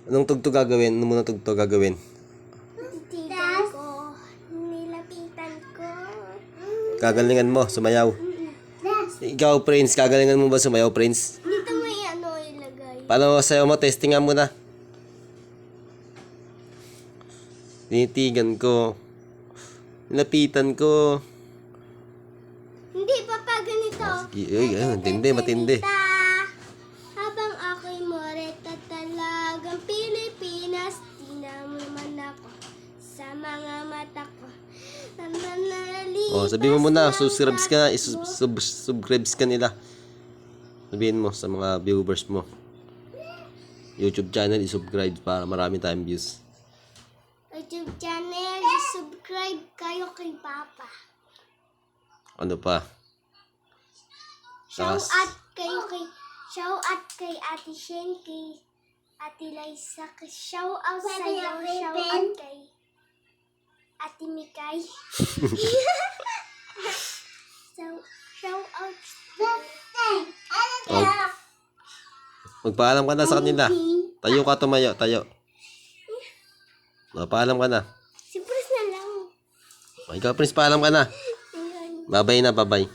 Anong tugtog gagawin? Ano muna tugtog gagawin? Titigan ko. Nilapitan ko. Gagalingan mo, sumayaw. Ikaw, Prince, gagalingan mo ba sumayaw, Prince? Dito mo ilagay. Paano sayaw mo? Testing nga muna. Tinitigan ko. Nilapitan ko. Hindi, papa, ganito. Sige, matindi. Habang ako'y moreta talagang Pilipinas, tingnan mo naman ako sa mga mata ko. Oh, sabihin mo muna, subscribe ka na, subscribe ka nila. Sabihin mo sa mga viewers mo. YouTube channel, i-subscribe para marami tayong views. YouTube channel, subscribe kayo kay Papa. Ano pa? Shout out kay Ate Shen, kay Ate Liza, shout out sa'yo, shout out kay Ate Mikay. Shout out. Oh. Magpaalam ka na sa kanila. Tayo ka, tumayo, tayo. Paalam ka na. Si Pris na lang. Ikaw, Prince, paalam ka na. Babay na, babay.